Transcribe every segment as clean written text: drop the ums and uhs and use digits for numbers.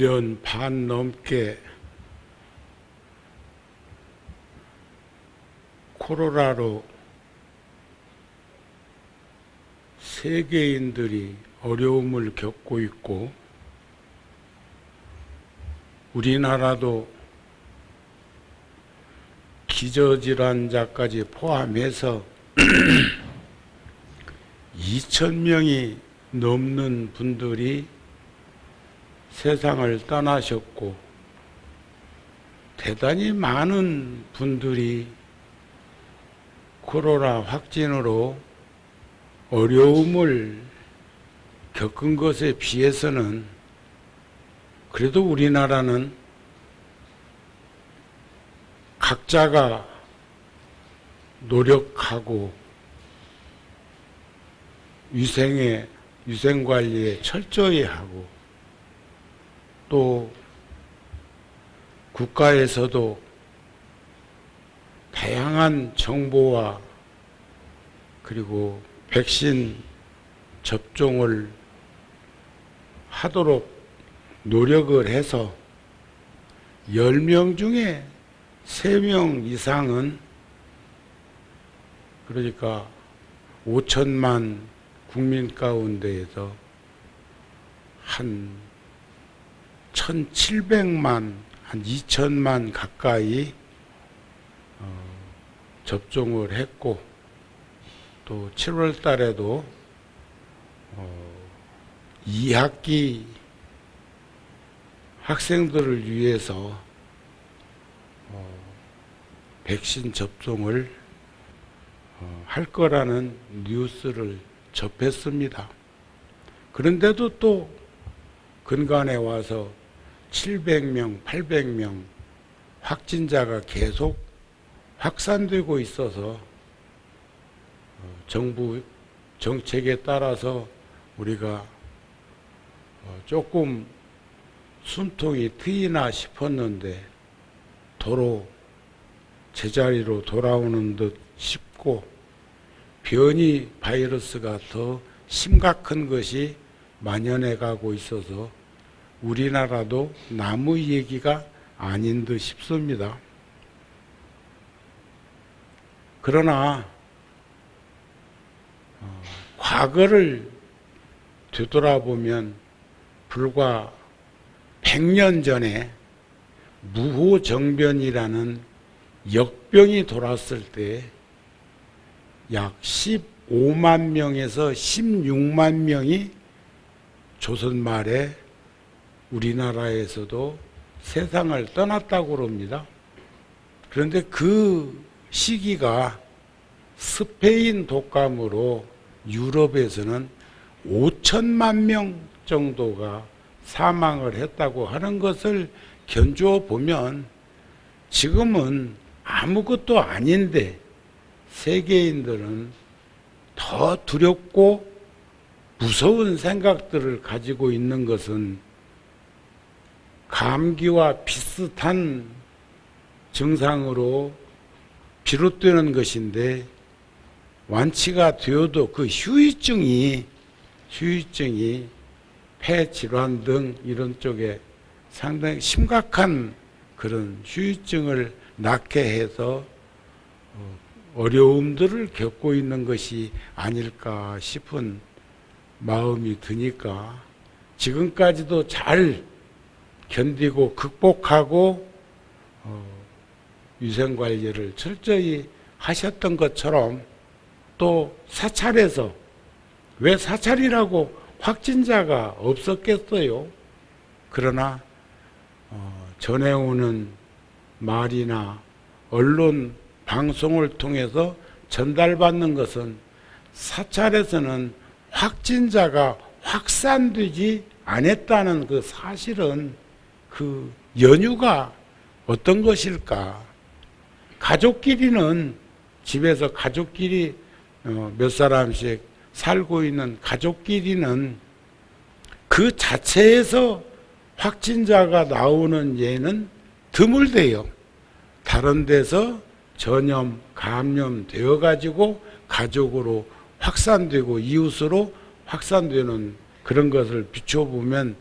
1년 반 넘게 코로나로 세계인들이 어려움을 겪고 있고, 우리나라도 기저질환자까지 포함해서 2,000명이 넘는 분들이 세상을 떠나셨고, 대단히 많은 분들이 코로나 확진으로 어려움을 겪은 것에 비해서는 그래도 우리나라는 각자가 노력하고 위생관리에 철저히 하고, 또 국가에서도 다양한 정보와 그리고 백신 접종을 하도록 노력을 해서 10명 중에 3명 이상은, 그러니까 5천만 국민 가운데에서 한 1,700만, 한 2천만 가까이 접종을 했고, 또 7월 달에도 2학기 학생들을 위해서 백신 접종을 할 거라는 뉴스를 접했습니다. 그런데도 또 근간에 와서 700명, 800명 확진자가 계속 확산되고 있어서 정부 정책에 따라서 우리가 조금 숨통이 트이나 싶었는데 도로 제자리로 돌아오는 듯 싶고, 변이 바이러스가 더 심각한 것이 만연해 가고 있어서 우리나라도 남의 얘기가 아닌 듯 싶습니다. 그러나 과거를 되돌아보면 불과 100년 전에 무호정변이라는 역병이 돌았을 때 약 15만 명에서 16만 명이 조선 말에 우리나라에서도 세상을 떠났다고 합니다. 그런데 그 시기가 스페인 독감으로 유럽에서는 5천만 명 정도가 사망을 했다고 하는 것을 견주어 보면 지금은 아무것도 아닌데 세계인들은 더 두렵고 무서운 생각들을 가지고 있는 것은 감기와 비슷한 증상으로 비롯되는 것인데, 완치가 되어도 그 후유증이 폐질환 등 이런 쪽에 상당히 심각한 그런 후유증을 낳게 해서 어려움들을 겪고 있는 것이 아닐까 싶은 마음이 드니까, 지금까지도 잘 견디고 극복하고 위생관리를 철저히 하셨던 것처럼 또 사찰에서, 왜 사찰이라고 확진자가 없었겠어요? 그러나 전해오는 말이나 언론 방송을 통해서 전달받는 것은 사찰에서는 확진자가 확산되지 않았다는 그 사실은 그 연유가 어떤 것일까? 가족끼리는, 집에서 가족끼리 몇 사람씩 살고 있는 가족끼리는 그 자체에서 확진자가 나오는 예는 드물대요. 다른 데서 전염, 감염 되어가지고 가족으로 확산되고 이웃으로 확산되는 그런 것을 비춰보면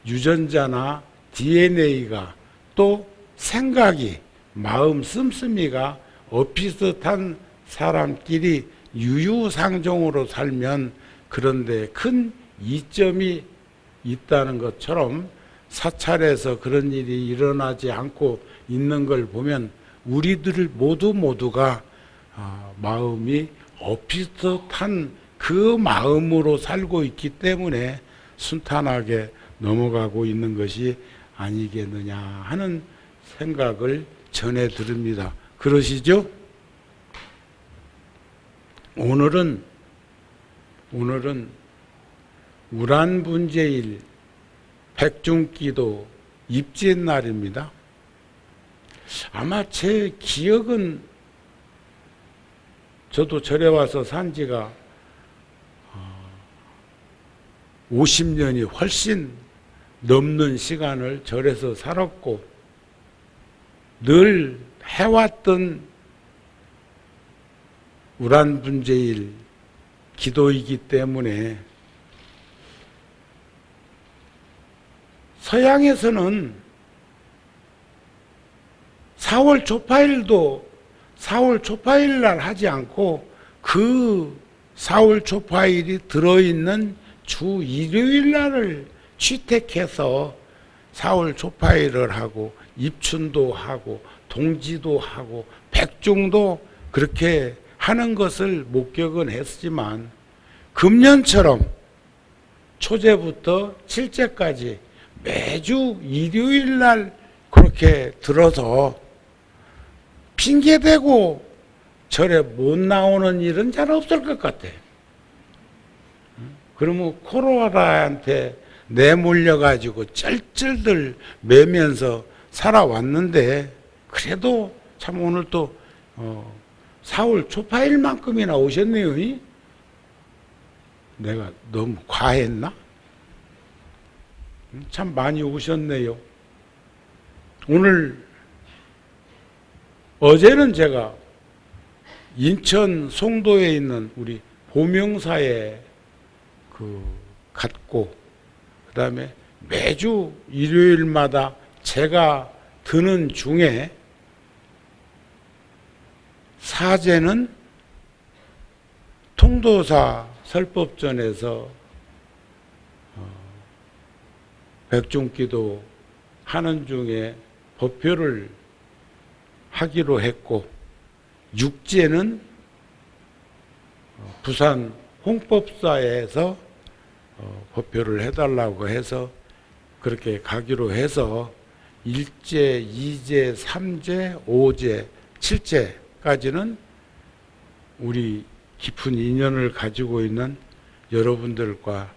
유전자나 DNA가 또 생각이 마음 씀씀이가 엇비슷한 사람끼리 유유상종으로 살면 그런데 큰 이점이 있다는 것처럼 사찰에서 그런 일이 일어나지 않고 있는 걸 보면 우리들 모두가 마음이 엇비슷한 그 마음으로 살고 있기 때문에 순탄하게 넘어가고 있는 것이 아니겠느냐 하는 생각을 전해 드립니다. 그러시죠? 오늘은 우란분재일 백중기도 입진날입니다. 아마 제 기억은 저도 절에 와서 산 지가 50년이 훨씬 넘는 시간을 절에서 살았고 늘 해왔던 우란분재일 기도이기 때문에 서양에서는 4월 초파일도 4월 초파일 날 하지 않고 그 4월 초파일이 들어있는 주 일요일 날을 취택해서 4월 초파일을 하고 입춘도 하고 동지도 하고 백중도 그렇게 하는 것을 목격은 했지만 금년처럼 초제부터 칠제까지 매주 일요일 날 그렇게 들어서 핑계대고 절에 못 나오는 일은 잘 없을 것 같아. 그러면 코로나한테 내몰려가지고 쩔쩔들 매면서 살아왔는데 그래도 참 오늘 또 4월 초파일만큼이나 오셨네요. 내가 너무 과했나? 참 많이 오셨네요. 어제는 제가 인천 송도에 있는 우리 보명사에 갔고 그 다음에 매주 일요일마다 제가 드는 중에 사제는 통도사 설법전에서 백중기도 하는 중에 법표를 하기로 했고 육제는 부산 홍법사에서 법표를 해달라고 해서 그렇게 가기로 해서 1제, 2제, 3제, 5제, 7제까지는 우리 깊은 인연을 가지고 있는 여러분들과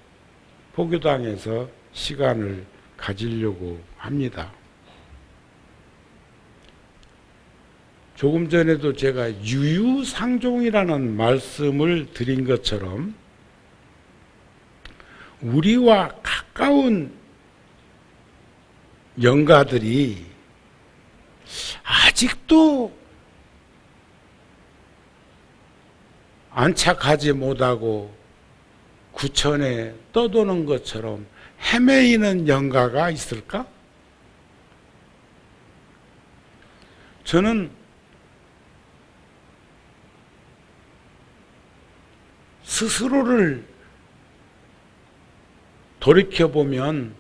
포교당에서 시간을 가지려고 합니다. 조금 전에도 제가 유유상종이라는 말씀을 드린 것처럼 우리와 가까운 영가들이 아직도 안착하지 못하고 구천에 떠도는 것처럼 헤매이는 영가가 있을까? 저는 스스로를 돌이켜보면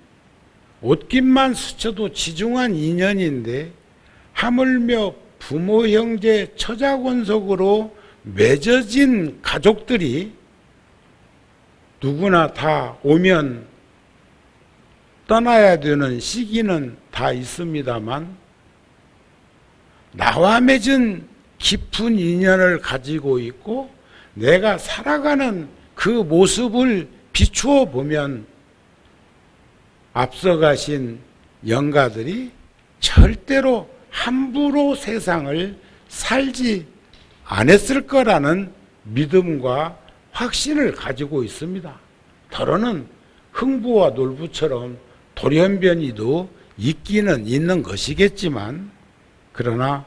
옷깃만 스쳐도 지중한 인연인데 하물며 부모 형제 처자권속으로 맺어진 가족들이 누구나 다 오면 떠나야 되는 시기는 다 있습니다만 나와 맺은 깊은 인연을 가지고 있고 내가 살아가는 그 모습을 비추어 보면 앞서가신 영가들이 절대로 함부로 세상을 살지 않았을 거라는 믿음과 확신을 가지고 있습니다. 더러는 흥부와 놀부처럼 돌연변이도 있기는 있는 것이겠지만 그러나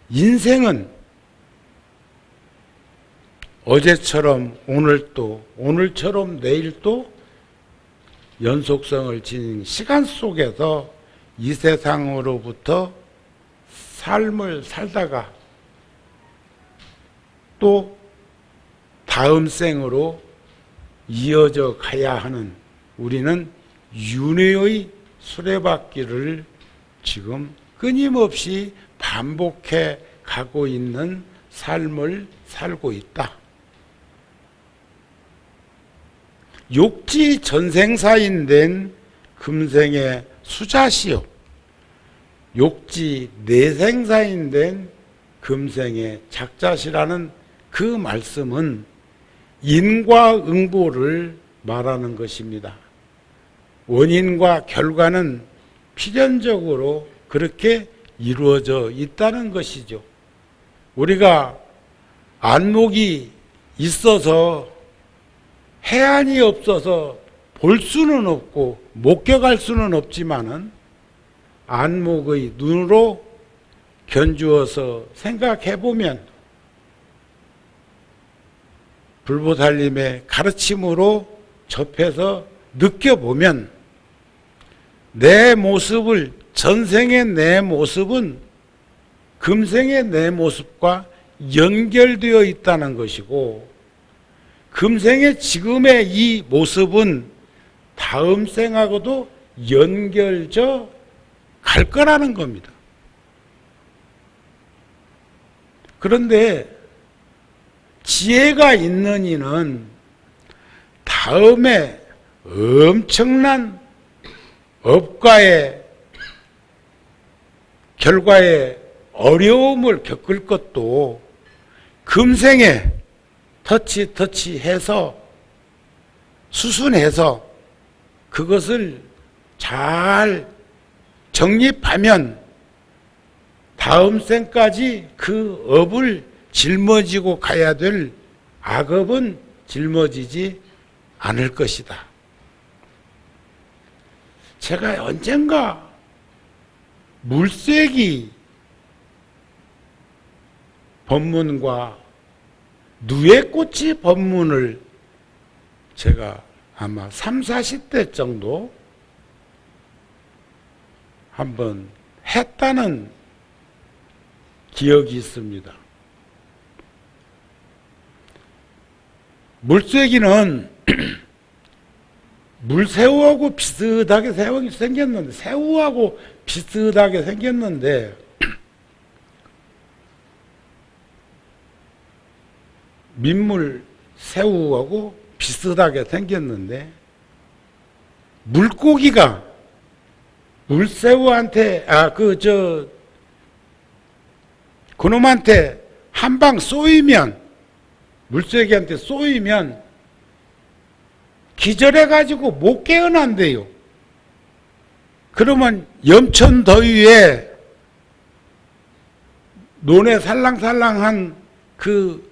인생은 어제처럼 오늘 또 오늘처럼 내일 또 연속성을 지닌 시간 속에서 이 세상으로부터 삶을 살다가 또 다음 생으로 이어져 가야 하는 우리는 윤회의 수레바퀴를 지금 끊임없이 반복해 가고 있는 삶을 살고 있다. 욕지 전생사인 된 금생의 수자시요, 욕지 내생사인 된 금생의 작자시라는 그 말씀은 인과 응보를 말하는 것입니다. 원인과 결과는 필연적으로 그렇게 이루어져 있다는 것이죠. 우리가 안목이 있어서 해안이 없어서 볼 수는 없고 목격할 수는 없지만은 안목의 눈으로 견주어서 생각해 보면 불보살님의 가르침으로 접해서 느껴보면 내 모습을, 전생의 내 모습은 금생의 내 모습과 연결되어 있다는 것이고, 금생의 지금의 이 모습은 다음 생하고도 연결져 갈 거라는 겁니다. 그런데 지혜가 있는 이는 다음에 엄청난 업과의 결과에 어려움을 겪을 것도 금생에 터치해서 수순해서 그것을 잘 정립하면 다음 생까지 그 업을 짊어지고 가야 될 악업은 짊어지지 않을 것이다. 제가 언젠가 물세기 법문과 누에꽃이 법문을 제가 아마 30, 40대 정도 한번 했다는 기억이 있습니다. 물쐐기는 물새우하고 비슷하게 생겼는데, 새우하고 비슷하게 생겼는데, 민물 새우하고 비슷하게 생겼는데, 물고기가 물새우한테, 그놈한테 한 방 쏘이면, 물새기한테 쏘이면 기절해가지고 못 깨어난대요. 그러면 염천더위에 논에 살랑살랑한 그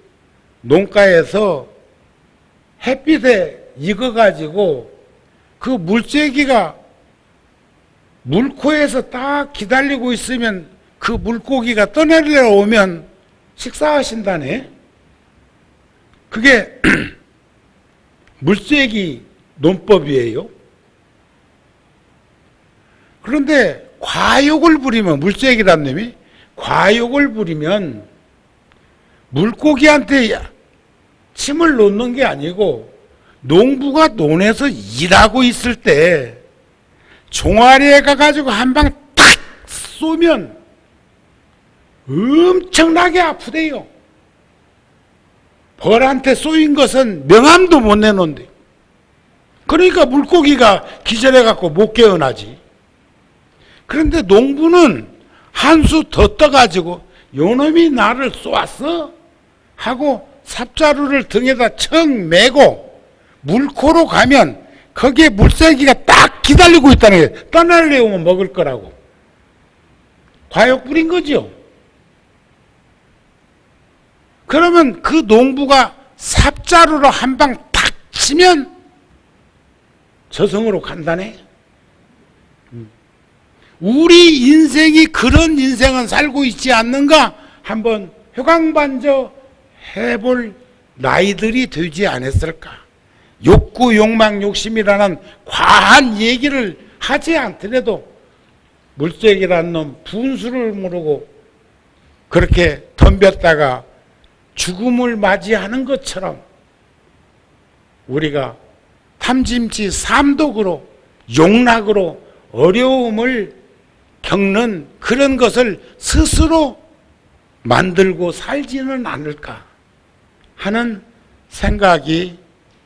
농가에서 햇빛에 익어가지고 그 물새기가 물코에서 딱 기다리고 있으면 그 물고기가 떠내려오면 식사하신다네. 그게 물쐐기 논법이에요. 그런데 과욕을 부리면, 물쐐기란 놈이 과욕을 부리면 물고기한테 침을 놓는 게 아니고, 농부가 논에서 일하고 있을 때 종아리에 가가지고 한 방 탁 쏘면 엄청나게 아프대요. 벌한테 쏘인 것은 명함도 못 내놓는데, 그러니까 물고기가 기절해갖고 못 깨어나지. 그런데 농부는 한 수 더 떠가지고 요놈이 나를 쏘았어? 하고 삽자루를 등에다 청 메고 물코로 가면 거기에 물새기가 딱 기다리고 있다는 게, 떠날려오면 먹을 거라고. 과욕 부린 거죠. 그러면 그 농부가 삽자루로 한 방 탁 치면 저승으로 간다네. 우리 인생이 그런 인생은 살고 있지 않는가? 한번 회광반저 해볼 나이들이 되지 않았을까? 욕구, 욕망, 욕심이라는 과한 얘기를 하지 않더라도 물색이란 놈 분수를 모르고 그렇게 덤볐다가 죽음을 맞이하는 것처럼 우리가 탐짐치 삼독으로 용락으로 어려움을 겪는 그런 것을 스스로 만들고 살지는 않을까 하는 생각이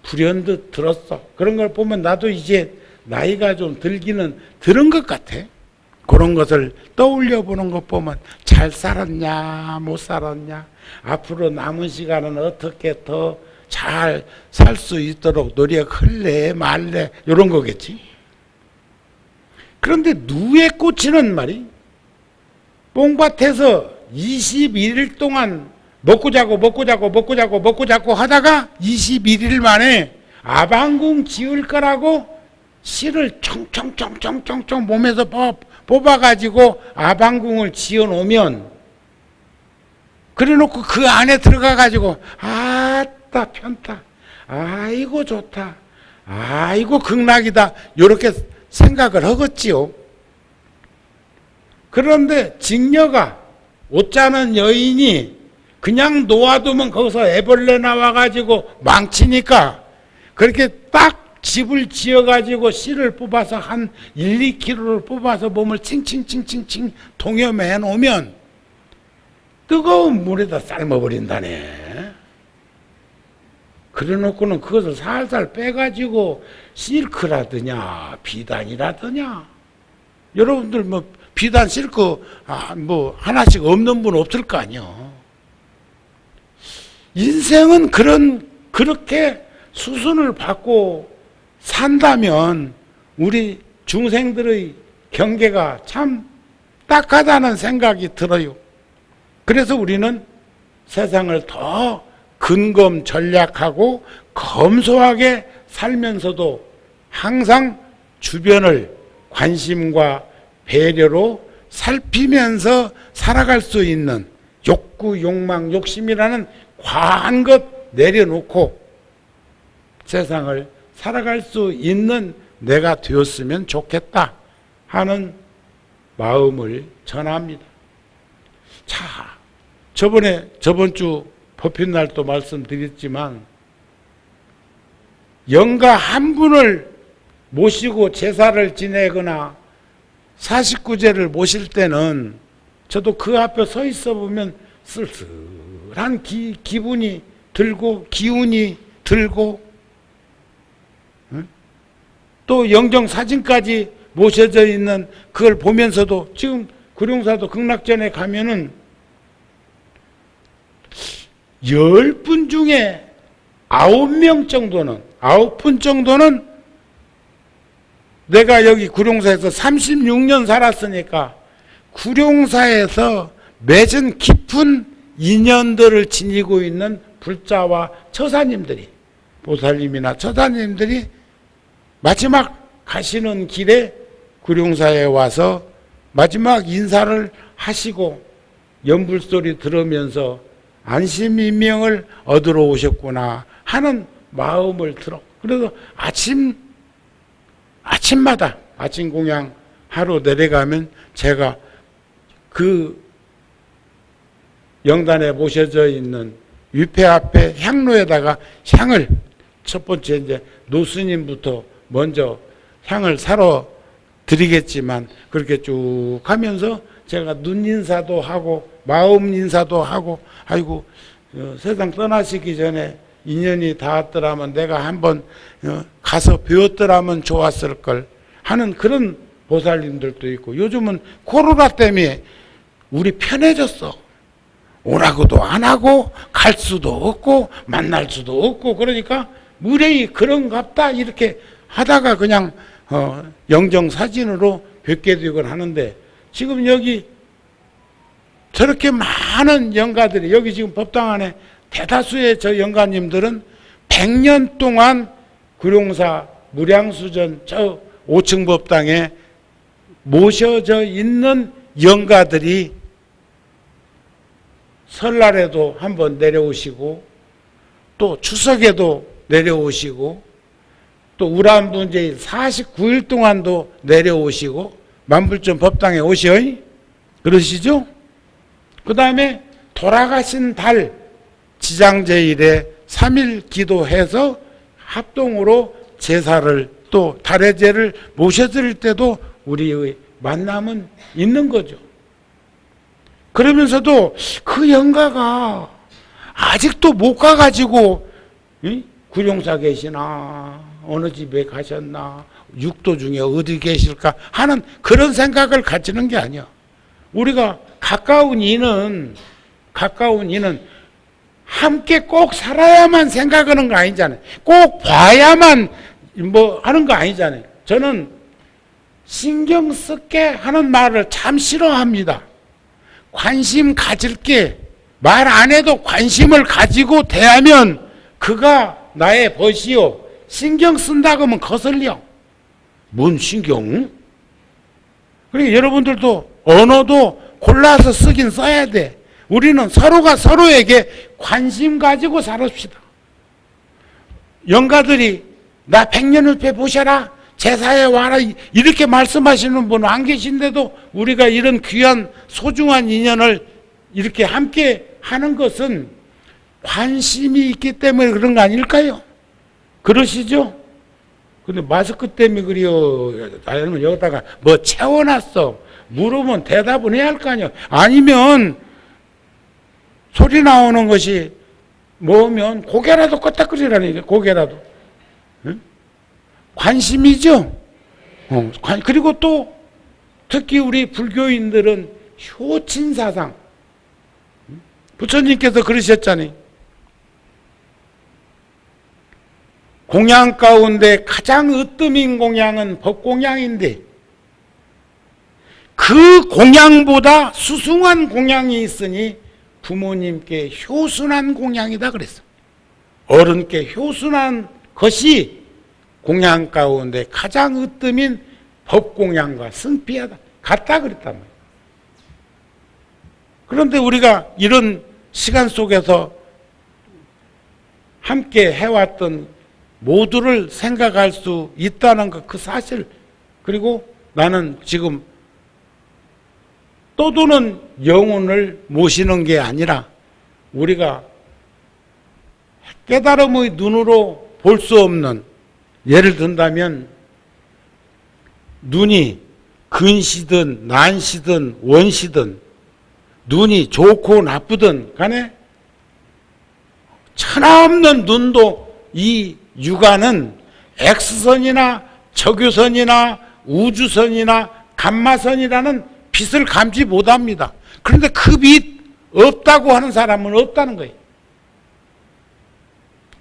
불현듯 들었어. 그런 걸 보면 나도 이제 나이가 좀 들기는 들은 것 같아. 그런 것을 떠올려 보는 것 보면 잘 살았냐 못 살았냐, 앞으로 남은 시간은 어떻게 더 잘 살 수 있도록 노력할래 말래, 이런 거겠지. 그런데 누에 꽂히는 말이, 뽕밭에서 21일 동안 먹고 자고 하다가 21일 만에 아방궁 지을 거라고 씨를 청청청청청청 몸에서 뽑아가지고 아방궁을 지어 놓으면, 그래 놓고 그 안에 들어가가지고 아따 편타, 아이고 좋다, 아이고 극락이다, 이렇게 생각을 하겠지요. 그런데 직녀가, 옷 자는 여인이 그냥 놓아두면 거기서 애벌레 나와가지고 망치니까 그렇게 딱 집을 지어가지고 씨를 뽑아서 한 1, 2kg를 뽑아서 몸을 칭칭칭칭칭 동여매 놓으면 뜨거운 물에다 삶아버린다네. 그래 놓고는 그것을 살살 빼가지고 실크라더냐 비단이라더냐, 여러분들 뭐 비단 실크 뭐 하나씩 없는 분 없을 거 아니요. 인생은 그렇게 수순을 받고 산다면 우리 중생들의 경계가 참 딱하다는 생각이 들어요. 그래서 우리는 세상을 더 근검 전략하고 검소하게 살면서도 항상 주변을 관심과 배려로 살피면서 살아갈 수 있는 욕구, 욕망, 욕심이라는 과한 것 내려놓고 세상을 살아갈 수 있는 내가 되었으면 좋겠다 하는 마음을 전합니다. 자, 저번 주 법힌 날도 말씀드렸지만, 영가 한 분을 모시고 제사를 지내거나 49제를 모실 때는 저도 그 앞에 서 있어 보면 쓸쓸한 기분이 들고 기운이 들고, 또 영정 사진까지 모셔져 있는 그걸 보면서도, 지금 구룡사도 극락전에 가면은 10분 중에 9명 정도는, 9분 정도는 내가 여기 구룡사에서 36년 살았으니까 구룡사에서 맺은 깊은 인연들을 지니고 있는 불자와 처사님들이, 보살님이나 처사님들이 마지막 가시는 길에 구룡사에 와서 마지막 인사를 하시고 연불소리 들으면서 안심인명을 얻으러 오셨구나 하는 마음을 들어. 그래서 아침마다 아침 공양 하러 내려가면 제가 그 영단에 모셔져 있는 위패 앞에 향로에다가 향을, 첫 번째 이제 노스님부터 먼저 향을 사러 드리겠지만, 그렇게 쭉 하면서 제가 눈 인사도 하고 마음 인사도 하고, 아이고 세상 떠나시기 전에 인연이 닿았더라면 내가 한번 가서 배웠더라면 좋았을 걸 하는 그런 보살님들도 있고, 요즘은 코로나 때문에 우리 편해졌어. 오라고도 안 하고 갈 수도 없고 만날 수도 없고, 그러니까 무례히 그런갑다 이렇게 하다가 그냥 영정 사진으로 뵙게 되곤 하는데, 지금 여기 저렇게 많은 영가들이, 여기 지금 법당 안에 대다수의 저 영가님들은 100년 동안 구룡사 무량수전 저 5층 법당에 모셔져 있는 영가들이 설날에도 한번 내려오시고, 또 추석에도 내려오시고, 또 우란분제일 49일 동안도 내려오시고, 만불전 법당에 오시오. 그러시죠? 그 다음에 돌아가신 달 지장제일에 3일 기도해서 합동으로 제사를 또 달의 제를 모셔드릴 때도 우리의 만남은 있는 거죠. 그러면서도 그 영가가 아직도 못 가가지고 구룡사 계시나 어느 집에 가셨나 육도 중에 어디 계실까 하는 그런 생각을 가지는 게 아니야. 우리가 가까운 이는 함께 꼭 살아야만 생각하는 거 아니잖아요. 꼭 봐야만 뭐 하는 거 아니잖아요. 저는 신경 쓸게 하는 말을 참 싫어합니다. 관심 가질게 말 안 해도 관심을 가지고 대하면 그가 나의 벗이요. 신경 쓴다고 하면 거슬려. 뭔 신경? 그러니까 여러분들도 언어도 골라서 쓰긴 써야 돼. 우리는 서로가 서로에게 관심 가지고 살읍시다. 영가들이 나 100년을 보셔라. 제사에 와라. 이렇게 말씀하시는 분은 안 계신데도 우리가 이런 귀한 소중한 인연을 이렇게 함께 하는 것은 관심이 있기 때문에 그런 거 아닐까요? 그러시죠? 근데 마스크 때문에 그래요. 아니면 여기다가 뭐 채워놨어. 물으면 대답은 해야 할 거 아니에요. 아니면 소리 나오는 것이 뭐면 고개라도 껐다끄리라니. 고개라도. 응? 관심이죠. 그리고 또 특히 우리 불교인들은 효친사상. 부처님께서 그러셨잖아요. 공양 가운데 가장 으뜸인 공양은 법공양인데 그 공양보다 수승한 공양이 있으니 부모님께 효순한 공양이다 그랬어. 어른께 효순한 것이 공양 가운데 가장 으뜸인 법공양과 승비하다 같다 그랬단 말이에요. 그런데 우리가 이런 시간 속에서 함께 해왔던 모두를 생각할 수 있다는 것, 그 사실. 그리고 나는 지금 떠도는 영혼을 모시는 게 아니라 우리가 깨달음의 눈으로 볼 수 없는, 예를 든다면 눈이 근시든 난시든 원시든 눈이 좋고 나쁘든 간에 천하없는 눈도 이 육안은 X선이나 적유선이나 우주선이나 감마선이라는 빛을 감지 못합니다. 그런데 그 빛 없다고 하는 사람은 없다는 거예요.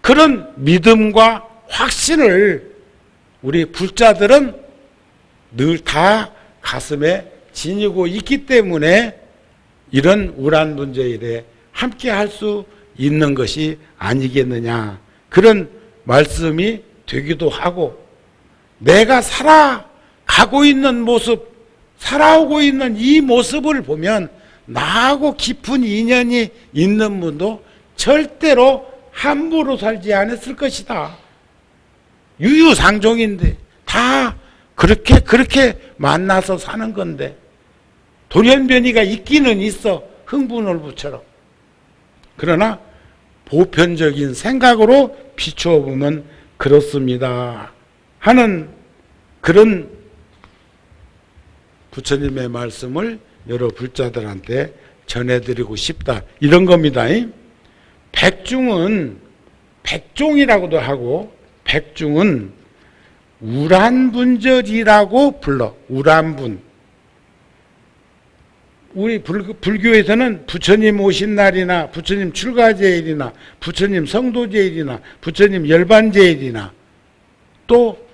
그런 믿음과 확신을 우리 불자들은 늘 다 가슴에 지니고 있기 때문에 이런 우란분제일에 함께 할 수 있는 것이 아니겠느냐, 그런 말씀이 되기도 하고, 내가 살아가고 있는 모습, 살아오고 있는 이 모습을 보면 나하고 깊은 인연이 있는 분도 절대로 함부로 살지 않았을 것이다. 유유상종인데 다 그렇게 만나서 사는 건데 돌연변이가 있기는 있어, 흥분월부처럼. 그러나 보편적인 생각으로 비추어 보면 그렇습니다 하는 그런 부처님의 말씀을 여러 불자들한테 전해드리고 싶다, 이런 겁니다. 백중은, 백종이라고도 하고 백중은 우란분절이라고 불러. 우란분. 우리 불교에서는 부처님 오신 날이나 부처님 출가제일이나 부처님 성도제일이나 부처님 열반제일이나 또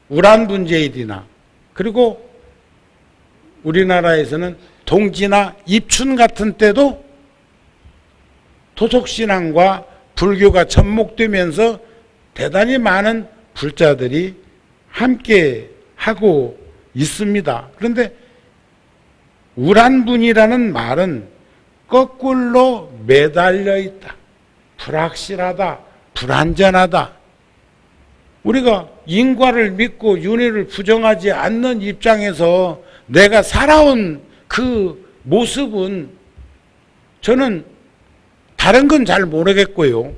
우란분제일이나, 그리고 우리나라에서는 동지나 입춘 같은 때도 토속신앙과 불교가 접목되면서 대단히 많은 불자들이 함께 하고 있습니다. 그런데 우란분이라는 말은 거꾸로 매달려 있다, 불확실하다, 불안전하다, 우리가 인과를 믿고 윤회를 부정하지 않는 입장에서 내가 살아온 그 모습은 저는 다른 건 잘 모르겠고요.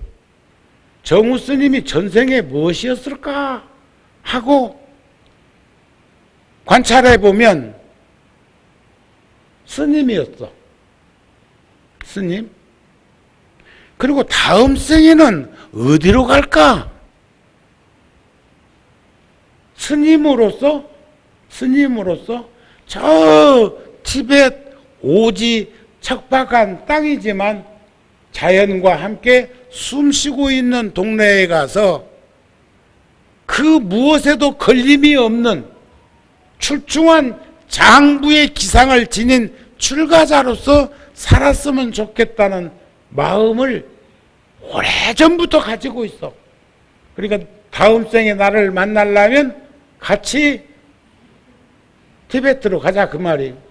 정우 스님이 전생에 무엇이었을까 하고 관찰해 보면 스님이었어. 스님. 그리고 다음 생에는 어디로 갈까? 스님으로서 저 티벳 오지 척박한 땅이지만 자연과 함께 숨쉬고 있는 동네에 가서 그 무엇에도 걸림이 없는 출중한 장부의 기상을 지닌 출가자로서 살았으면 좋겠다는 마음을 오래전부터 가지고 있어. 그러니까 다음 생에 나를 만나려면 같이 티베트로 가자 그 말이에요.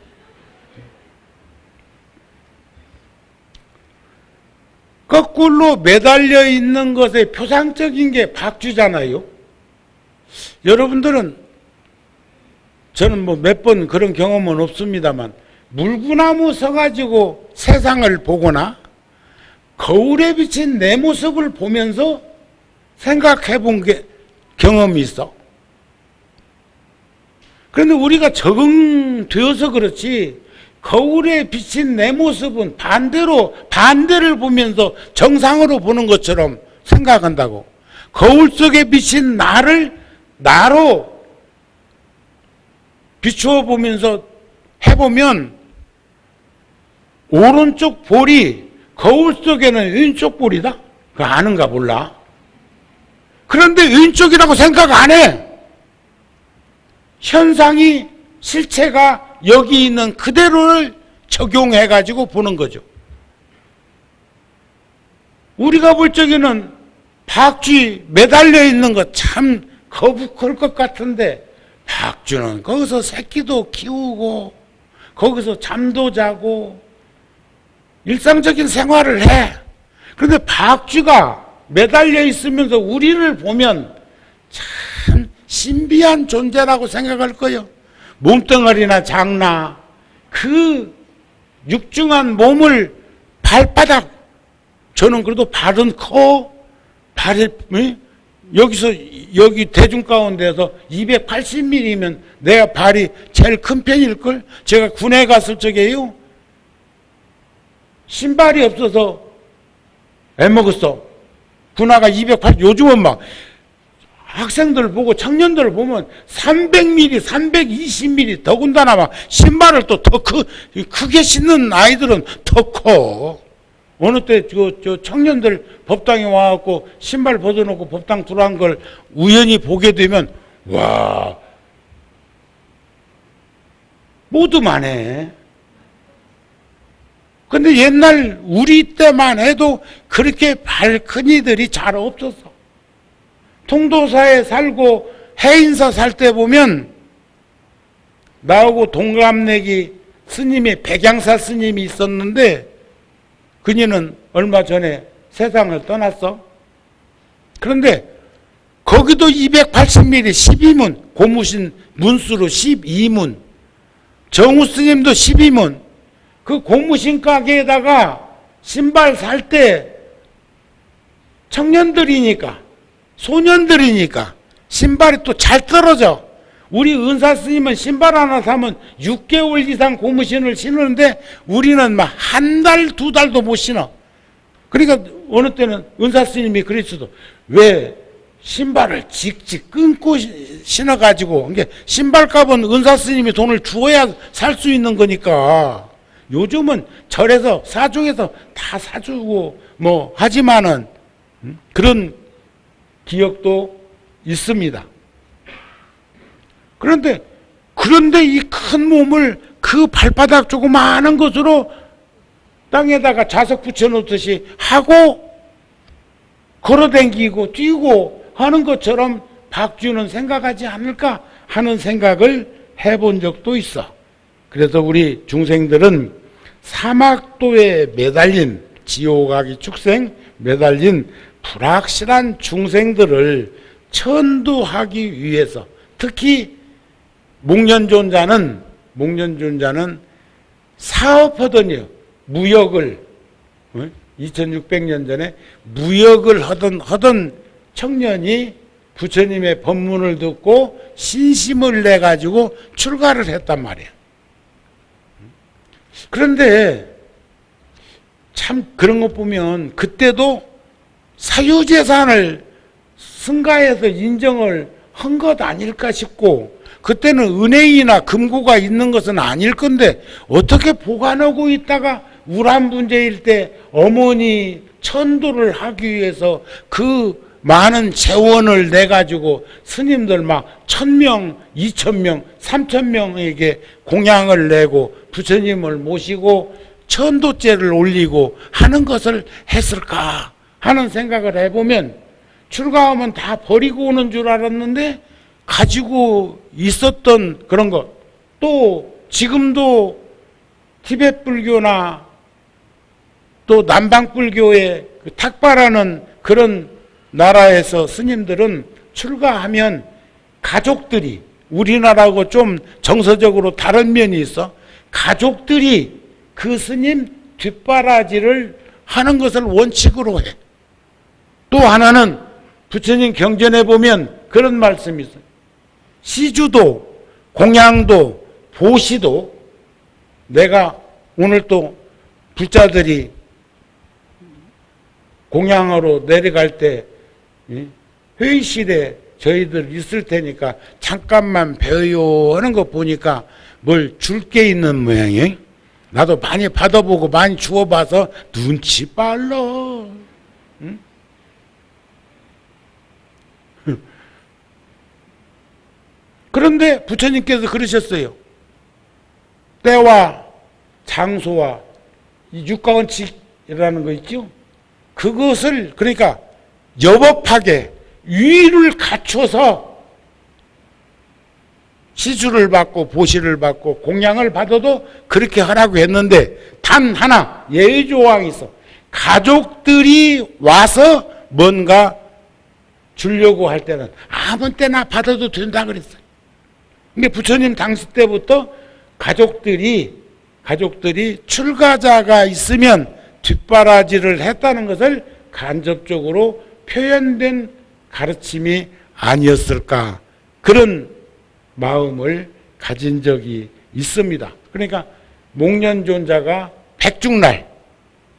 거꾸로 매달려 있는 것의 표상적인 게 박쥐잖아요. 여러분들은 저는 뭐 몇 번 그런 경험은 없습니다만 물구나무 서가지고 세상을 보거나 거울에 비친 내 모습을 보면서 생각해 본 게 경험이 있어. 그런데 우리가 적응되어서 그렇지 거울에 비친 내 모습은 반대를 보면서 정상으로 보는 것처럼 생각한다고. 거울 속에 비친 나로 비추어 보면서 해보면 오른쪽 볼이 거울 속에는 왼쪽 볼이다? 그거 아는가 몰라. 그런데 왼쪽이라고 생각 안 해. 현상이 실체가 여기 있는 그대로를 적용해가지고 보는 거죠. 우리가 볼 적에는 박쥐 매달려 있는 거 참 거북할 것 같은데 박쥐는 거기서 새끼도 키우고 거기서 잠도 자고 일상적인 생활을 해. 그런데 박쥐가 매달려 있으면서 우리를 보면 참 신비한 존재라고 생각할 거예요. 몸뚱아리나 작나 그 육중한 몸을 발바닥, 저는 그래도 발은 커. 발이 여기 대중 가운데서 280mm면 내가 발이 제일 큰 편일걸. 제가 군에 갔을 적에요 신발이 없어서 애먹었어. 군화가 280, 요즘은 막 학생들 보고 청년들 보면 300mm, 320mm 더군다나 막 신발을 또 더 크게 신는 아이들은 더 커. 어느 때 저 청년들 법당에 와갖고 신발 벗어놓고 법당 들어간 걸 우연히 보게 되면 와 모두만 해. 근데 옛날 우리 때만 해도 그렇게 발 큰 이들이 잘 없었어. 통도사에 살고 해인사 살 때 보면 나하고 동갑내기 스님이 백양사 스님이 있었는데 그녀는 얼마 전에 세상을 떠났어. 그런데 거기도 280mm 12문 고무신 문수로 12문 정우 스님도 12문 그 고무신 가게에다가 신발 살 때 청년들이니까 소년들이니까 신발이 또 잘 떨어져. 우리 은사 스님은 신발 하나 사면 6개월 이상 고무신을 신는데 우리는 막 한 달, 두 달도 못 신어. 그러니까 어느 때는 은사 스님이 그랬어도 왜 신발을 직직 끊고 신어가지고 이게 신발값은 은사 스님이 돈을 주어야 살 수 있는 거니까 요즘은 절에서 사중에서 다 사주고 뭐 하지만은 그런 기억도 있습니다. 그런데 이 큰 몸을 그 발바닥 조그마한 것으로 땅에다가 자석 붙여놓듯이 하고 걸어다니고 뛰고 하는 것처럼 박쥐는 생각하지 않을까 하는 생각을 해본 적도 있어. 그래서 우리 중생들은 사막도에 매달린 지옥아기 축생 매달린 불확실한 중생들을 천도하기 위해서, 특히 목련존자는 사업하더니요, 무역을 2600년 전에 무역을 하던 청년이 부처님의 법문을 듣고 신심을 내 가지고 출가를 했단 말이에요. 그런데 참 그런 것 보면 그때도 사유재산을 승가해서 인정을 한 것 아닐까 싶고, 그때는 은행이나 금고가 있는 것은 아닐 건데 어떻게 보관하고 있다가 우란분재일 때 어머니 천도를 하기 위해서 그 많은 재원을 내가지고 스님들 막 1000명, 2000명, 3000명에게 공양을 내고 부처님을 모시고 천도제를 올리고 하는 것을 했을까 하는 생각을 해보면, 출가하면 다 버리고 오는 줄 알았는데 가지고 있었던 그런 것, 또 지금도 티베트 불교나 또 남방 불교의 탁바라는 그런 나라에서 스님들은 출가하면 가족들이, 우리나라하고 좀 정서적으로 다른 면이 있어, 가족들이 그 스님 뒷바라지를 하는 것을 원칙으로 해. 또 하나는 부처님 경전에 보면 그런 말씀이 있어요. 시주도, 공양도, 보시도, 내가 오늘 또 불자들이 공양으로 내려갈 때 회의실에 저희들 있을 테니까 잠깐만 뵈요 하는 거 보니까 뭘 줄 게 있는 모양이에요. 나도 많이 받아보고 많이 주워봐서 눈치 빨라. 응? 그런데 부처님께서 그러셨어요. 때와 장소와 육가원칙이라는 거 있죠. 그것을 그러니까 여법하게 위를 갖춰서 시주를 받고 보시를 받고 공양을 받아도 그렇게 하라고 했는데, 단 하나 예조항이 있어. 가족들이 와서 뭔가 주려고 할 때는 아무 때나 받아도 된다 그랬어요. 근데 부처님 당시 때부터 가족들이 출가자가 있으면 뒷바라지를 했다는 것을 간접적으로 표현된 가르침이 아니었을까, 그런 마음을 가진 적이 있습니다. 그러니까 목련존자가 백중날,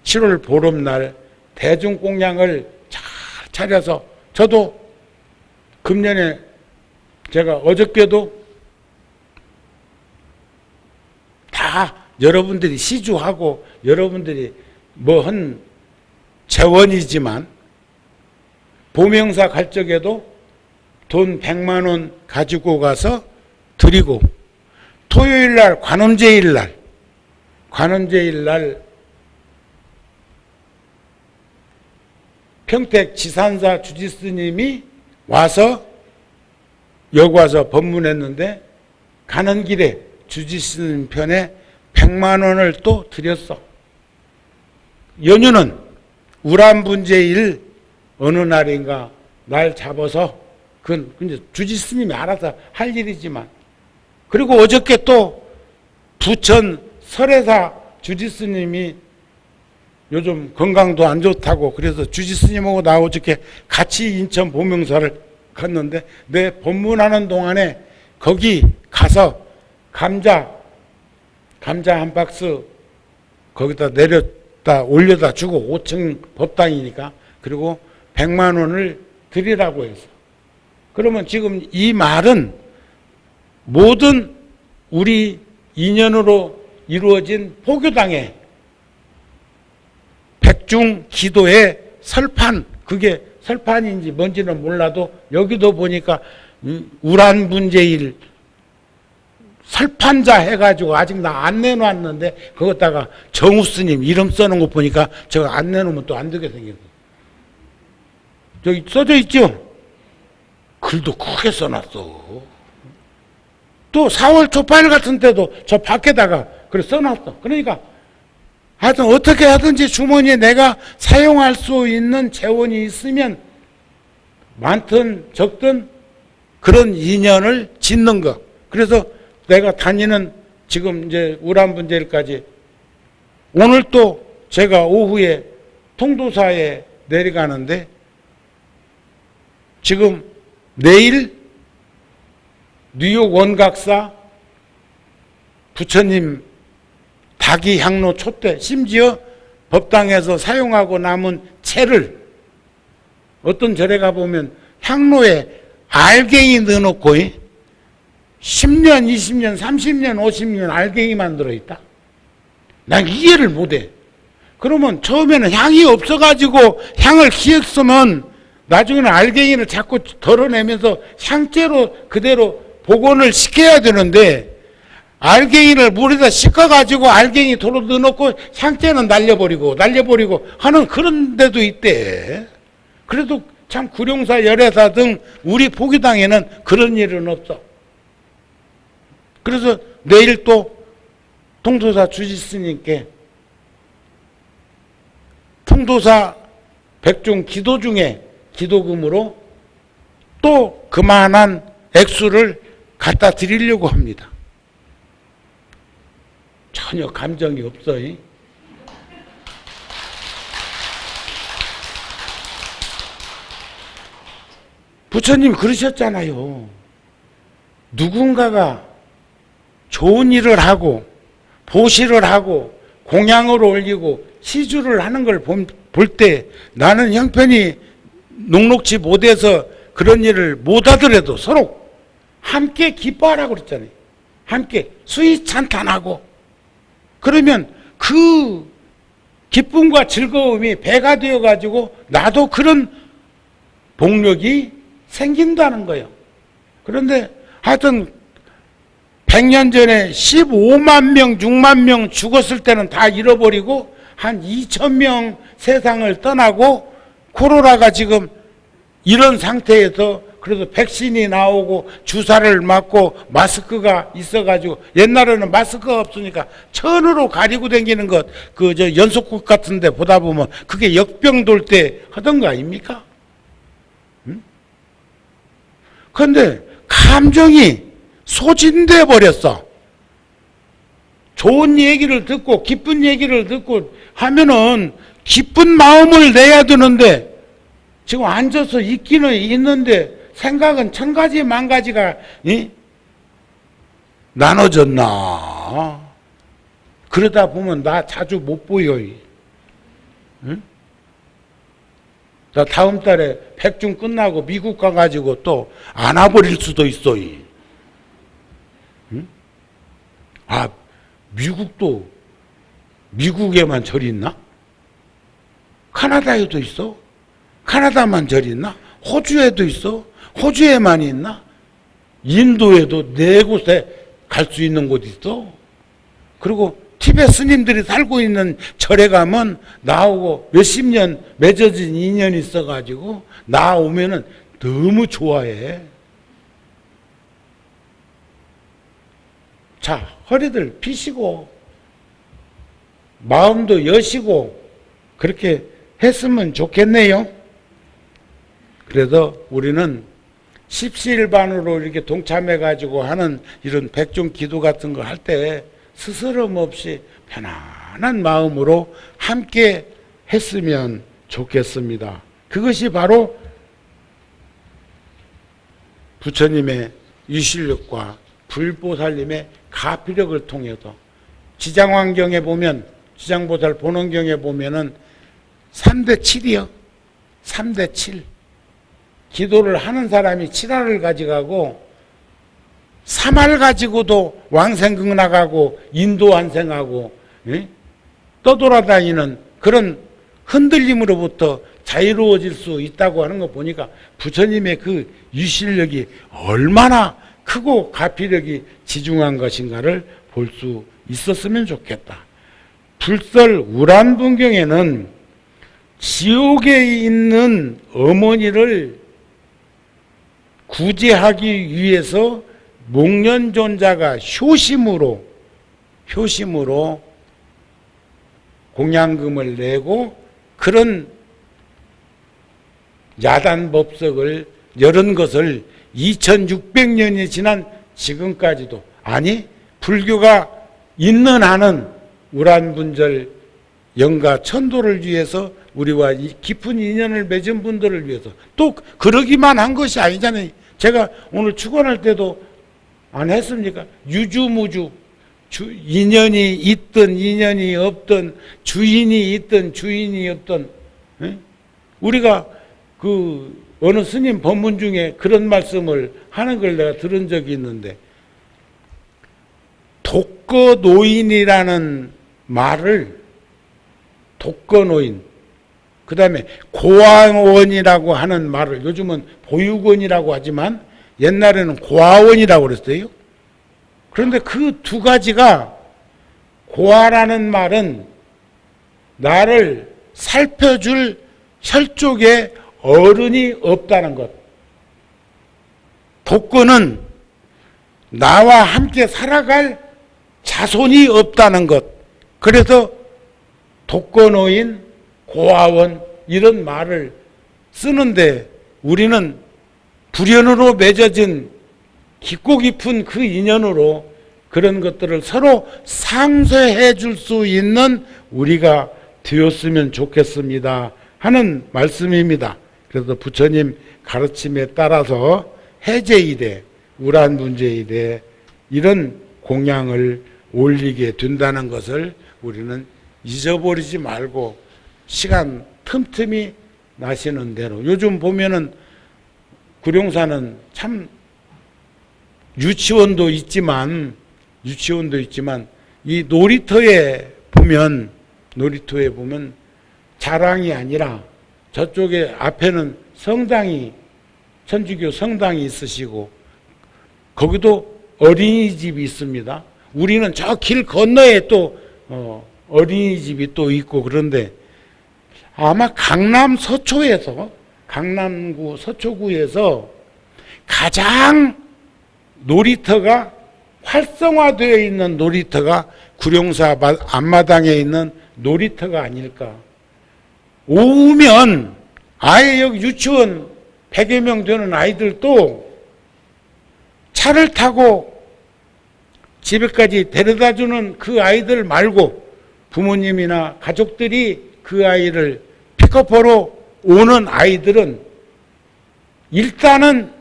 7월 보름날 대중공양을 잘 차려서, 저도 금년에 제가 어저께도 다 여러분들이 시주하고 여러분들이 뭐 한 재원이지만 보명사 갈 적에도 돈 100만 원 가지고 가서 드리고, 토요일날 관음제일날 평택 지산사 주지스님이 와서 여기 와서 법문했는데 가는 길에 주지스님 편에 100만 원을 또 드렸어. 연휴는 우란분제일 어느 날인가 날 잡아서, 그건 이제 주지스님이 알아서 할 일이지만, 그리고 어저께 또 부천 설해사 주지스님이 요즘 건강도 안 좋다고 그래서 주지스님하고 나 어저께 같이 인천 보명사를 갔는데, 내 법문하는 동안에 거기 가서 감자 한 박스 거기다 내렸다 올려다 주고, 5층 법당이니까, 그리고 100만 원을 드리라고 해서. 그러면 지금 이 말은 모든 우리 인연으로 이루어진 포교당의 백중 기도의 설판, 그게 설판인지 뭔지는 몰라도 여기도 보니까 우란분제일 설판자 해가지고 아직 나 안 내놓았는데, 그것다가 정우스님 이름 써놓은 거 보니까 저거 안 내놓으면 또 안 되게 생겼어. 저기 써져 있죠? 글도 크게 써놨어. 또 4월 초파일 같은 때도 저 밖에다가 그래 써놨어. 그러니까 하여튼 어떻게 하든지 주머니에 내가 사용할 수 있는 재원이 있으면 많든 적든 그런 인연을 짓는 것. 그래서 내가 다니는 지금 이제 우란분제일까지 오늘 또 제가 오후에 통도사에 내려가는데 지금 내일 뉴욕 원각사 부처님 닭이 향로 촛대, 심지어 법당에서 사용하고 남은 채를 어떤 절에 가보면 향로에 알갱이 넣어놓고 10년, 20년, 30년, 50년 알갱이만 들어있다. 난 이해를 못해. 그러면 처음에는 향이 없어가지고 향을 키웠으면 나중에는 알갱이를 자꾸 덜어내면서 향재로 그대로 복원을 시켜야 되는데 알갱이를 물에다 씻어가지고 알갱이 도로 넣어놓고 향재는 날려버리고 하는 그런 데도 있대. 그래도 참 구룡사, 열애사 등 우리 포기당에는 그런 일은 없어. 그래서 내일 또 통도사 주지스님께 통도사 백중 기도 중에 기도금으로 또 그만한 액수를 갖다 드리려고 합니다. 전혀 감정이 없어. 부처님 그러셨잖아요. 누군가가 좋은 일을 하고 보시를 하고 공양을 올리고 시주를 하는 걸 볼 때 나는 형편이 녹록지 못해서 그런 일을 못하더라도 서로 함께 기뻐하라고 그랬잖아요. 함께 수의 찬탄하고 그러면 그 기쁨과 즐거움이 배가 되어가지고 나도 그런 복력이 생긴다는 거예요. 그런데 하여튼 100년 전에 15만 명, 6만 명 죽었을 때는 다 잃어버리고 한 2,000명 세상을 떠나고 코로나가 지금 이런 상태에서 그래도 백신이 나오고 주사를 맞고 마스크가 있어가지고 옛날에는 마스크가 없으니까 천으로 가리고 다니는 것 그 저 연속국 같은 데 보다 보면 그게 역병 돌 때 하던 거 아닙니까? 그런데 감정이 소진돼 버렸어. 좋은 얘기를 듣고 기쁜 얘기를 듣고 하면은 기쁜 마음을 내야 되는데 지금 앉아서 있기는 있는데 생각은 천 가지 만 가지가 나눠졌나. 그러다 보면 나 자주 못 보여. 응? 나 다음 달에 백중 끝나고 미국 가가지고 또 안 와버릴 수도 있어. 응? 아, 미국도 미국에만 절이 있나? 카나다에도 있어? 카나다만 절이 있나? 호주에도 있어? 호주에만 있나? 인도에도 4곳에 갈 수 있는 곳 있어? 그리고 티베트 스님들이 살고 있는 절에 가면 나오고 몇십 년 맺어진 인연이 있어가지고 나오면은 너무 좋아해. 자, 허리들 펴시고 마음도 여시고 그렇게 했으면 좋겠네요. 그래서 우리는 십시일반으로 이렇게 동참해가지고 하는 이런 백중 기도 같은 거 할 때 스스럼 없이 편안한 마음으로 함께 했으면 좋겠습니다. 그것이 바로 부처님의 유실력과 불보살님의 가피력을 통해서 지장왕경에 보면 지장보살 본원경에 보면은 3대 7이요. 3대 7. 기도를 하는 사람이 7알을 가져가고 3알 가지고도 왕생극 나가고 인도환생하고 떠돌아다니는 그런 흔들림으로부터 자유로워질 수 있다고 하는 거 보니까 부처님의 그 유실력이 얼마나 크고 가피력이 지중한 것인가를 볼 수 있었으면 좋겠다. 불설 우란분경에는 지옥에 있는 어머니를 구제하기 위해서 목련존자가 효심으로 공양금을 내고 그런 야단법석을 이런 것을 2600년이 지난 지금까지도, 아니 불교가 있는 한은 우란분절 영가 천도를 위해서, 우리와 깊은 인연을 맺은 분들을 위해서, 또 그러기만 한 것이 아니잖아요. 제가 오늘 축원할 때도 안 했습니까? 유주무주, 인연이 있든 인연이 없든, 주인이 있든 주인이 없든, 우리가 그 어느 스님 법문 중에 그런 말씀을 하는 걸 내가 들은 적이 있는데, 독거노인이라는 말을, 독거노인, 그 다음에 고아원이라고 하는 말을, 요즘은 보육원이라고 하지만 옛날에는 고아원이라고 그랬어요. 그런데 그 두 가지가, 고아라는 말은 나를 살펴줄 혈족에 어른이 없다는 것. 독거는 나와 함께 살아갈 자손이 없다는 것. 그래서 독거노인, 고아원 이런 말을 쓰는데, 우리는 불연으로 맺어진 깊고 깊은 그 인연으로 그런 것들을 서로 상쇄해 줄 수 있는 우리가 되었으면 좋겠습니다 하는 말씀입니다. 그래서 부처님 가르침에 따라서 해제일에, 우란분제일에 이런 공양을 올리게 된다는 것을 우리는 잊어버리지 말고, 시간 틈틈이 나시는 대로, 요즘 보면은 구룡사는 참 유치원도 있지만 이 놀이터에 보면 자랑이 아니라 저쪽에 앞에는 성당이, 천주교 성당이 있으시고, 거기도 어린이집이 있습니다. 우리는 저 길 건너에 또 어린이집이 또 있고, 그런데 아마 강남구 서초구에서 가장 놀이터가 활성화되어 있는 놀이터가 구룡사 앞마당에 있는 놀이터가 아닐까. 오후면 아예 여기 유치원 100여 명 되는 아이들도 차를 타고 집에까지 데려다주는 그 아이들 말고, 부모님이나 가족들이 그 아이를 픽업하러 오는 아이들은 일단은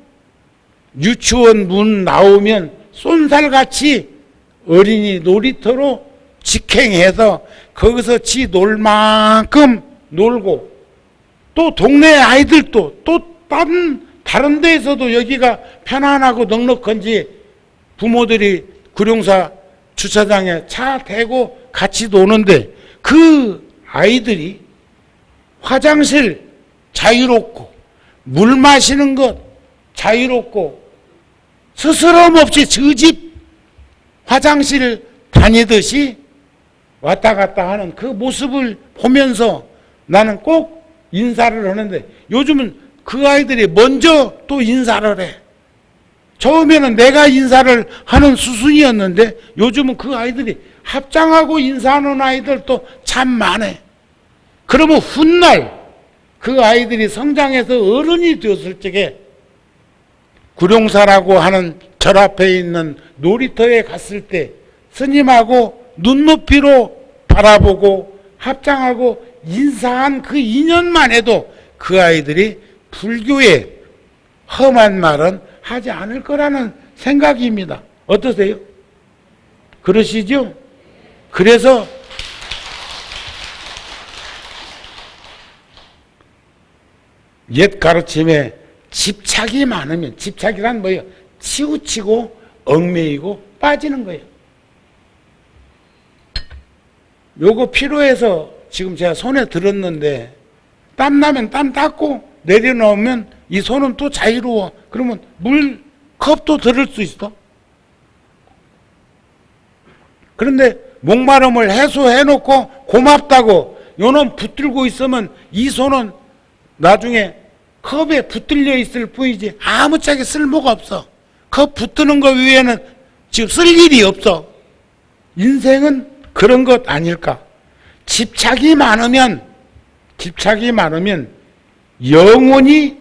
유치원 문 나오면 쏜살같이 어린이 놀이터로 직행해서 거기서 지 놀 만큼 놀고, 또 동네 아이들도 또 다른 데에서도 여기가 편안하고 넉넉한지 부모들이 구룡사 주차장에 차 대고 같이 노는데, 그 아이들이 화장실 자유롭고 물 마시는 것 자유롭고 스스럼 없이 저 집 화장실 다니듯이 왔다 갔다 하는 그 모습을 보면서 나는 꼭 인사를 하는데, 요즘은 그 아이들이 먼저 또 인사를 해. 처음에는 내가 인사를 하는 수순이었는데 요즘은 그 아이들이 합장하고 인사하는 아이들도 참 많아. 그러면 훗날 그 아이들이 성장해서 어른이 되었을 적에 구룡사라고 하는 절 앞에 있는 놀이터에 갔을 때 스님하고 눈높이로 바라보고 합장하고 인사한 그 인연만 해도 그 아이들이 불교에 험한 말은 하지 않을 거라는 생각입니다. 어떠세요? 그러시죠? 그래서 옛 가르침에 집착이 많으면, 집착이란 뭐예요? 치우치고 얽매이고 빠지는 거예요. 요거 필요해서 지금 제가 손에 들었는데, 땀나면 땀 닦고 내려놓으면 이 손은 또 자유로워. 그러면 물 컵도 들을 수 있어. 그런데 목마름을 해소해놓고 고맙다고 요놈 붙들고 있으면 이 손은 나중에 컵에 붙들려 있을 뿐이지 아무짝에 쓸모가 없어. 컵 붙드는 것 외에는 지금 쓸 일이 없어. 인생은 그런 것 아닐까. 집착이 많으면 영혼이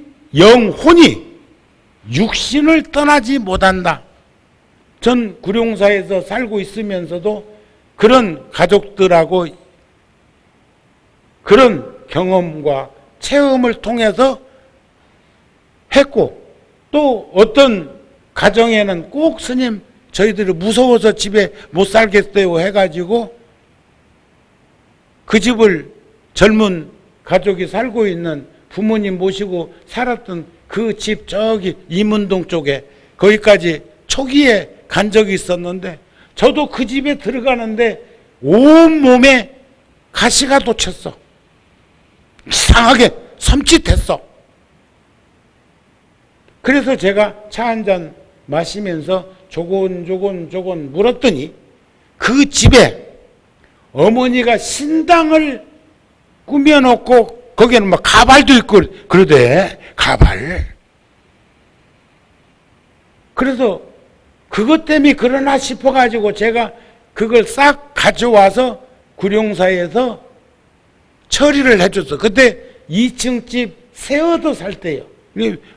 육신을 떠나지 못한다. 전 구룡사에서 살고 있으면서도 그런 가족들하고 그런 경험과 체험을 통해서 했고, 또 어떤 가정에는 꼭 스님 저희들이 무서워서 집에 못 살겠어요 해가지고 그 집을 젊은 가족이 살고 있는 부모님 모시고 살았던 그 집 저기 이문동 쪽에 거기까지 초기에 간 적이 있었는데, 저도 그 집에 들어가는데 온몸에 가시가 돋쳤어. 이상하게 섬찟했어. 그래서 제가 차 한잔 마시면서 조곤조곤 물었더니 그 집에 어머니가 신당을 꾸며놓고 거기에는 막 가발도 있고 그러대. 가발. 그래서 그것 때문에 그러나 싶어가지고 제가 그걸 싹 가져와서 구룡사에서 처리를 해줬어. 그때 2층 집 세어도 살 때요.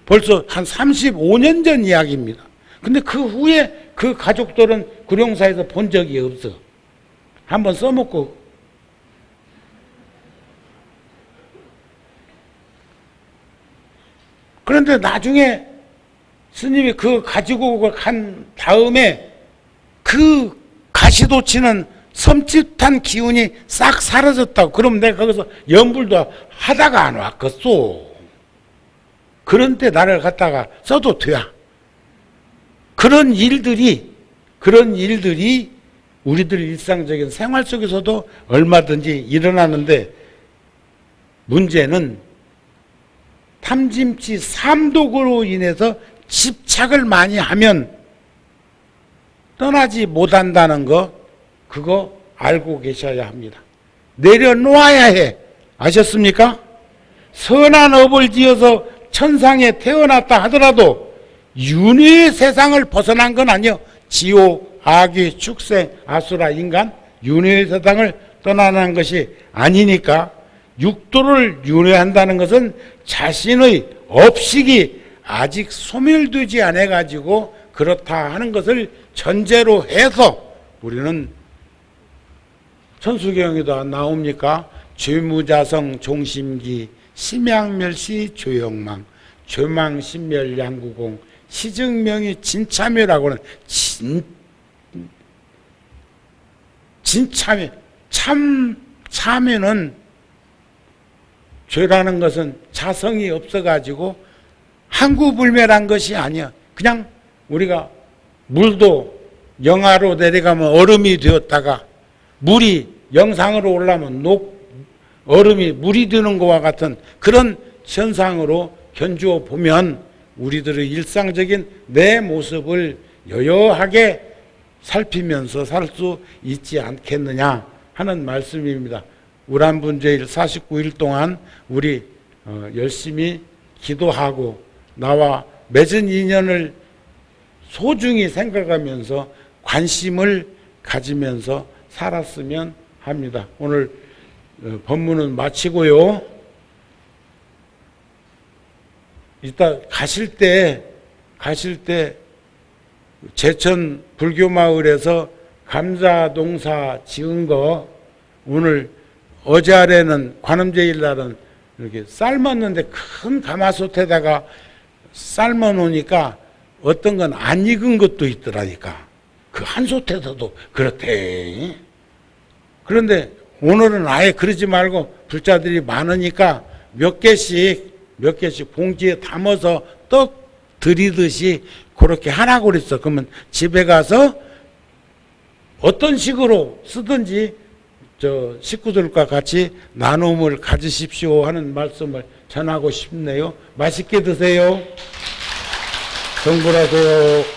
벌써 한 35년 전 이야기입니다. 근데 그 후에 그 가족들은 구룡사에서 본 적이 없어. 한번 써먹고. 그런데 나중에 스님이 그거 가지고 간 다음에 그 가시도치는 섬찟한 기운이 싹 사라졌다고. 그럼 내가 거기서 연불도 하다가 안 왔겠소. 그런데 나를 갖다가 써도 돼. 그런 일들이 우리들 일상적인 생활 속에서도 얼마든지 일어나는데, 문제는 탐짐치 삼독으로 인해서 집착을 많이 하면 떠나지 못한다는 거, 그거 알고 계셔야 합니다. 내려놓아야 해. 아셨습니까? 선한 업을 지어서 천상에 태어났다 하더라도 윤회의 세상을 벗어난 건 아니요. 지옥, 악귀, 축생, 아수라, 인간, 윤회의 세상을 떠나는 것이 아니니까, 육도를 윤회한다는 것은 자신의 업식이 아직 소멸되지 않아가지고 그렇다 하는 것을 전제로 해서 우리는 천수경에도 나옵니까? 죄무자성 종심기, 심양멸시 조영망, 죄망신멸 양구공, 시증명이 진참회라고는 진참회, 참회는 죄라는 것은 자성이 없어가지고 항구불멸한 것이 아니야. 그냥 우리가 물도 영하로 내려가면 얼음이 되었다가 물이 영상으로 올라오면 얼음이 물이 되는 것과 같은 그런 현상으로 견주어 보면 우리들의 일상적인 내 모습을 여여하게 살피면서 살 수 있지 않겠느냐 하는 말씀입니다. 우란분제일 49일 동안 우리 열심히 기도하고 나와 맺은 인연을 소중히 생각하면서 관심을 가지면서 살았으면 합니다. 오늘 법문은 마치고요. 이따 가실 때 제천 불교마을에서 감자 농사 지은 거 오늘 어제 아래는 관음제일 날은 이렇게 삶았는데 큰 가마솥에다가 삶아 놓으니까 어떤 건 안 익은 것도 있더라니까. 그 한 솥에서도 그렇대. 그런데 오늘은 아예 그러지 말고 불자들이 많으니까 몇 개씩 봉지에 담아서 떡 드리듯이 그렇게 하라고 그랬어. 그러면 집에 가서 어떤 식으로 쓰든지 저 식구들과 같이 나눔을 가지십시오 하는 말씀을 전하고 싶네요. 맛있게 드세요. 성불하세요.